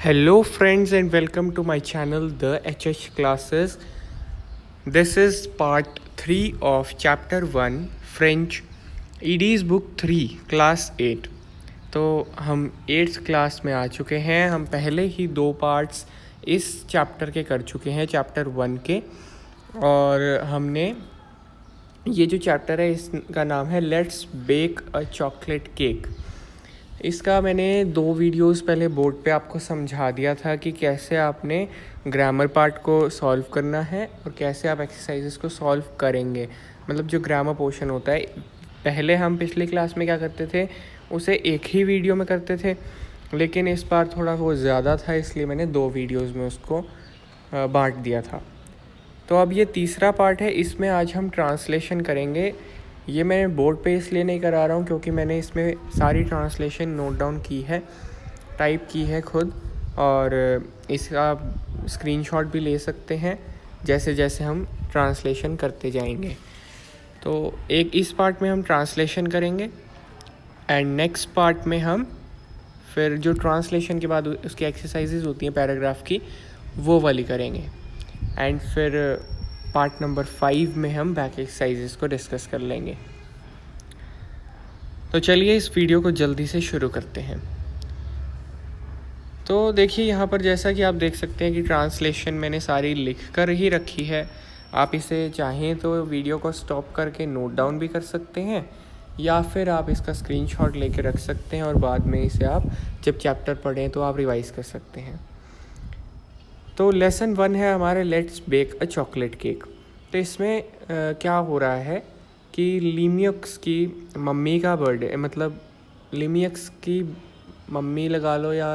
Hello, friends, and welcome to my channel, The HH Classes. This is part 3 of chapter 1, French, ED's book 3, class 8. तो हम 8th class में आ चुके हैं। हम पहले ही 2 पार्ट्स इस चैप्टर के कर चुके हैं, चैप्टर 1 के। और हमने ये जो चैप्टर है इसका नाम है let's bake a chocolate cake. इसका मैंने 2 वीडियोस पहले बोर्ड पे आपको समझा दिया था कि कैसे आपने ग्रामर पार्ट को सॉल्व करना है और कैसे आप एक्सरसाइजेस को सॉल्व करेंगे। मतलब जो ग्रामर पोर्शन होता है, पहले हम पिछली क्लास में क्या करते थे, उसे एक ही वीडियो में करते थे, लेकिन इस बार थोड़ा वो ज़्यादा था, इसलिए मैंने 2 वीडियोज़ में उसको बांट दिया था। तो अब ये तीसरा पार्ट है, इसमें आज हम ट्रांसलेशन करेंगे। ये मैं बोर्ड पे इसलिए नहीं करा रहा हूँ क्योंकि मैंने इसमें सारी ट्रांसलेशन नोट डाउन की है, टाइप की है खुद, और इसका स्क्रीनशॉट भी ले सकते हैं जैसे जैसे हम ट्रांसलेशन करते जाएंगे। तो एक इस पार्ट में हम ट्रांसलेशन करेंगे एंड नेक्स्ट पार्ट में हम फिर जो ट्रांसलेशन के बाद उसकी एक्सरसाइजेज होती हैं पैराग्राफ की, वो वाली करेंगे। एंड फिर पार्ट नंबर 5 में हम बैक एक्सरसाइजेस को डिस्कस कर लेंगे। तो चलिए इस वीडियो को जल्दी से शुरू करते हैं। तो देखिए यहाँ पर जैसा कि आप देख सकते हैं कि ट्रांसलेशन मैंने सारी लिख कर ही रखी है। आप इसे चाहें तो वीडियो को स्टॉप करके नोट डाउन भी कर सकते हैं, या फिर आप इसका स्क्रीनशॉट लेके रख सकते हैं और बाद में इसे आप जब चैप्टर पढ़ें तो आप रिवाइज़ कर सकते हैं। तो लेसन 1 है हमारे let's bake a chocolate cake. तो इसमें क्या हो रहा है कि लिमियक्स की मम्मी का बर्थडे, मतलब लिमियक्स की मम्मी लगा लो या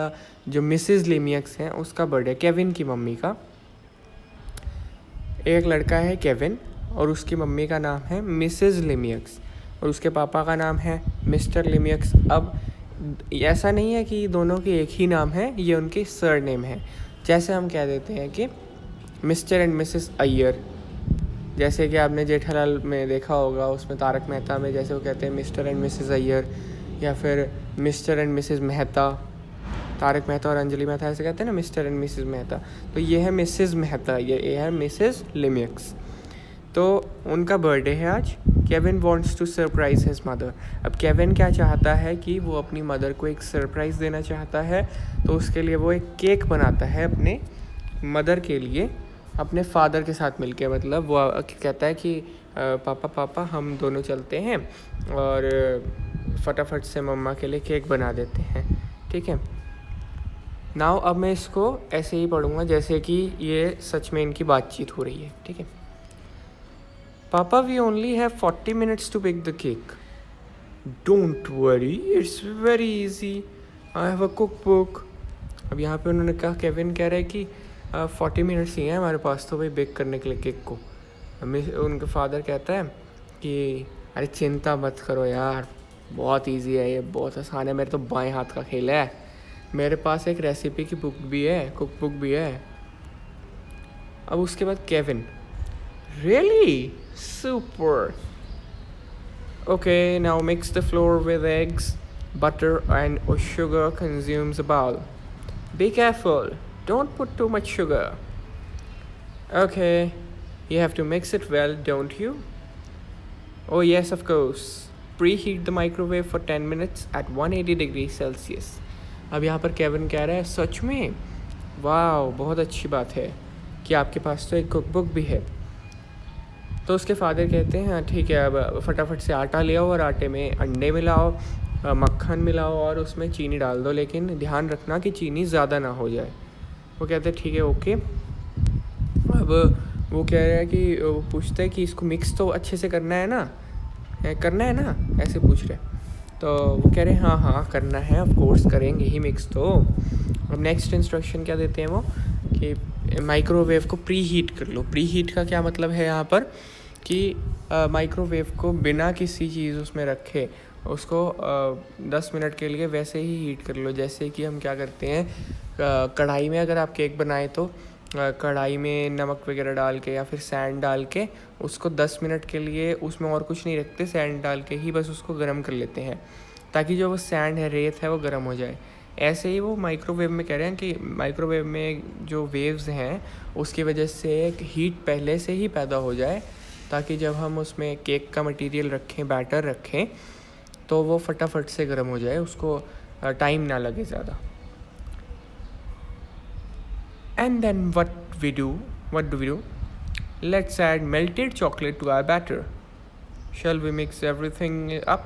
जो मिसेस लिमियक्स हैं उसका बर्थडे, केविन की मम्मी का। एक लड़का है केविन और उसकी मम्मी का नाम है मिसेस लिमियक्स और उसके पापा का नाम है मिस्टर लिमियक्स। अब ऐसा नहीं है कि दोनों के एक ही नाम है, ये उनके सरनेम है। जैसे हम कह देते हैं कि मिस्टर एंड मिसेस अय्यर, जैसे कि आपने जेठालाल में देखा होगा, उसमें तारक मेहता में जैसे वो कहते हैं मिस्टर एंड मिसेस अय्यर, या फिर Mr and Mrs Mehta. Tarak Mehta और अंजलि मेहता ऐसे कहते हैं ना, मिस्टर एंड मिसेस मेहता। तो ये है मिसेस मेहता, ये है मिसेस लिमियक्स। तो उनका बर्थडे है आज। Kevin wants to surprise his mother. अब केविन क्या चाहता है कि वो अपनी मदर को एक सरप्राइज़ देना चाहता है, तो उसके लिए वो एक केक बनाता है अपने मदर के लिए, अपने फादर के साथ मिलके। मतलब वो कहता है कि पापा पापा हम दोनों चलते हैं और फटाफट से मम्मा के लिए केक बना देते हैं, ठीक है। नाउ अब मैं इसको ऐसे ही पढ़ूँगा जैसे कि ये सच में इनकी बातचीत हो रही है, ठीक है। Papa, we only have 40 minutes to bake the cake. Don't worry, it's very easy. I have a cookbook. अब यहाँ पे उन्होंने कहा, केविन कह रहा है कि 40 मिनट्स ही हैं हमारे पास तो भाई बेक करने के लिए केक को। उनका फादर कहता है कि अरे चिंता मत करो यार, बहुत इजी है ये, बहुत आसान है, मेरे तो बाएं हाथ का खेल है, मेरे पास एक रेसिपी की बुक भी है, कुक बुक भी है। अब उसके बाद Kevin, really? Super. Okay, now mix the flour with eggs, butter and sugar. Consumes a bowl. Be careful, don't put too much sugar. Okay, you have to mix it well, don't you? Oh yes, of course. Preheat the microwave for 10 minutes at 180 degrees Celsius. अब यहाँ पर Kevin कह रहा है सच में, वाह बहुत अच्छी बात है कि आपके पास तो एक कुकबुक भी है। तो उसके फादर कहते हैं हाँ ठीक है, अब फटाफट से आटा ले आओ और आटे में अंडे मिलाओ, मक्खन मिलाओ और उसमें चीनी डाल दो, लेकिन ध्यान रखना कि चीनी ज़्यादा ना हो जाए। वो कहते हैं ठीक है ओके। अब वो कह रहा है कि वो पूछता है कि इसको मिक्स तो अच्छे से करना है ना, ऐसे पूछ रहे। तो वो कह रहे हैं हाँ हाँ करना है, ऑफ कोर्स करेंगे ही मिक्स तो। अब नेक्स्ट इंस्ट्रक्शन क्या देते हैं वो कि माइक्रोवेव को प्री हीट कर लो। प्री हीट का क्या मतलब है यहाँ पर कि माइक्रोवेव को बिना किसी चीज़ उसमें रखे उसको 10 मिनट के लिए वैसे ही हीट कर लो। जैसे कि हम क्या करते हैं, कढ़ाई में अगर आप केक बनाएं तो कढ़ाई में नमक वगैरह डाल के या फिर सैंड डाल के उसको 10 मिनट के लिए उसमें और कुछ नहीं रखते, सैंड डाल के ही बस उसको गर्म कर लेते हैं ताकि जो वो सैंड है, रेत है, वो गर्म हो जाए। ऐसे ही वो माइक्रोवेव में कह रहे हैं कि माइक्रोवेव में जो वेव्स हैं उसकी वजह से एक हीट पहले से ही पैदा हो जाए, ताकि जब हम उसमें केक का मटेरियल रखें, बैटर रखें, तो वो फटाफट से गर्म हो जाए, उसको टाइम ना लगे ज़्यादा. And then what do we do? Let's add melted chocolate to our batter. Shall we mix everything up?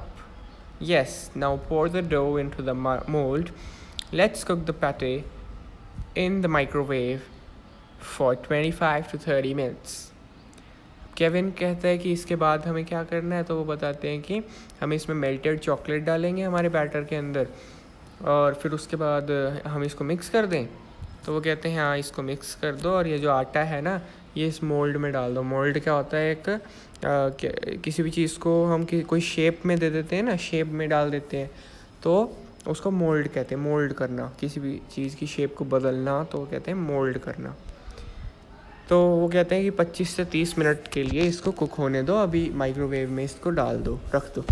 Yes, now pour the dough into the mold. Let's cook the pate in the microwave for 25 to 30 minutes. Kevin कहता है कि इसके बाद हमें क्या करना है, तो वो बताते हैं कि हम इसमें मेल्टेड चॉकलेट डालेंगे हमारे बैटर के अंदर, और फिर उसके बाद हम इसको मिक्स कर दें. तो वो कहते हैं हाँ, इसको मिक्स कर दो, और ये जो आटा है ना, ये इस मोल्ड में डाल दो. मोल्ड क्या होता है, एक किसी भी चीज़ को हम कोई शेप में दे देते हैं ना, शेप में डाल देते हैं, तो उसको मोल्ड कहते हैं. मोल्ड करना, किसी भी चीज़ की शेप को बदलना, तो वो कहते हैं मोल्ड करना. तो वो कहते हैं कि 25 से 30 मिनट के लिए इसको कुक होने दो, अभी माइक्रोवेव में इसको डाल दो, रख दो.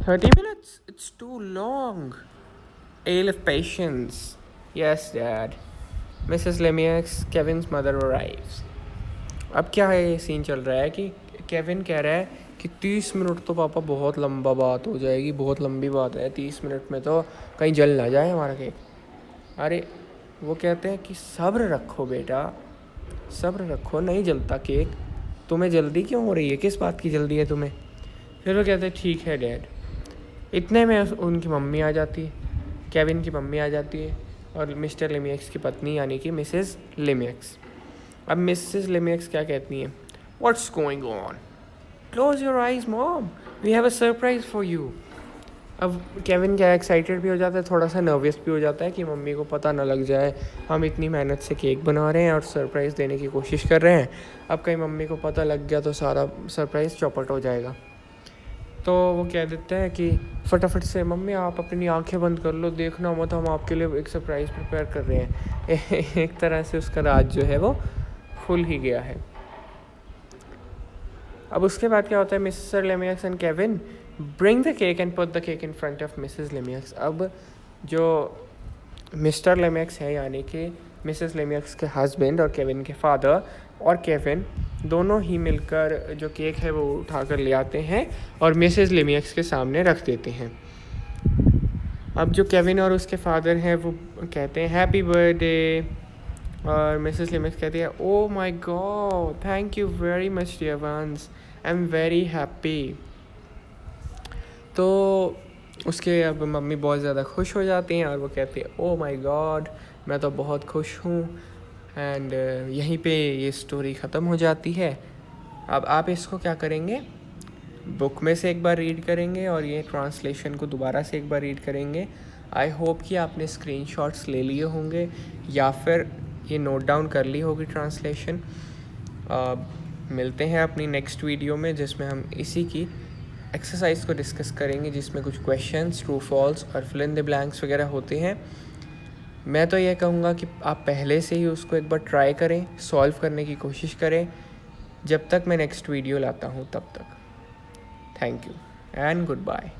30 minutes? It's too long. Ale of patience. Yes, Dad. Mrs. Lemieux, Kevin's mother arrives. अब क्या है, ये सीन चल रहा है कि केविन कह रहा है कि 30 मिनट तो पापा बहुत लंबा बात हो जाएगी, बहुत लंबी बात है, 30 मिनट में तो कहीं जल ना जाए हमारा केक. अरे वो कहते हैं कि सब्र रखो बेटा, सब्र रखो, नहीं जलता केक. तुम्हें जल्दी क्यों हो रही है, किस बात की जल्दी है तुम्हें? फिर वो कहते हैं ठीक है डैड. इतने में उनकी मम्मी आ जाती है, केविन की मम्मी आ जाती है, और मिस्टर लेमियक्स की पत्नी यानी कि मिसेस लेमियक्स. अब मिसेस लेमियक्स क्या कहती हैं, what's going on, close your eyes mom, we have a surprise for you. अब केविन क्या एक्साइटेड भी हो जाता है, थोड़ा सा नर्वस भी हो जाता है कि मम्मी को पता ना लग जाए हम इतनी मेहनत से केक बना रहे हैं और सरप्राइज़ देने की कोशिश कर रहे हैं. अब कहीं मम्मी को पता लग गया तो सारा सरप्राइज़ चौपट हो जाएगा. तो वो कह देते हैं कि फटाफट से मम्मी आप अपनी आंखें बंद कर लो, देखना मत, हम आपके लिए एक सरप्राइज़ प्रिपेयर कर रहे हैं. एक तरह से उसका राज जो है वो खुल ही गया है. अब उसके बाद क्या होता है, Mr Lemieux and Kevin bring the cake and put the cake in front of Mrs Lemieux. अब जो मिस्टर लेमियक्स है यानी कि मिसेस लेमियक्स के हस्बैंड और केविन के फादर, और केविन दोनों ही मिलकर जो केक है वो उठा कर ले आते हैं और मिसेस लेमियक्स के सामने रख देते हैं. अब जो केविन और उसके फादर हैं वो कहते हैं हैप्पी बर्थडे, और मिसेस लेमियक्स कहती है oh my god, thank you very much dear ones, I am very happy. तो उसके अब मम्मी बहुत ज़्यादा खुश हो जाती हैं और वो कहती है ओ माय गॉड, मैं तो बहुत खुश हूँ. एंड यहीं पे ये स्टोरी ख़त्म हो जाती है. अब आप इसको क्या करेंगे, बुक में से एक बार रीड करेंगे और ये ट्रांसलेशन को दोबारा से एक बार रीड करेंगे. आई होप कि आपने स्क्रीनशॉट्स ले लिए होंगे या फिर ये नोट डाउन कर ली होगी ट्रांसलेशन. मिलते हैं अपनी नेक्स्ट वीडियो में, जिसमें हम इसी की एक्सरसाइज को डिस्कस करेंगे, जिसमें कुछ क्वेश्चंस, ट्रू फॉल्स और फिल इन द ब्लैंक्स वगैरह होते हैं. मैं तो ये कहूँगा कि आप पहले से ही उसको एक बार ट्राई करें, सॉल्व करने की कोशिश करें, जब तक मैं नेक्स्ट वीडियो लाता हूँ तब तक. Thank you and good bye.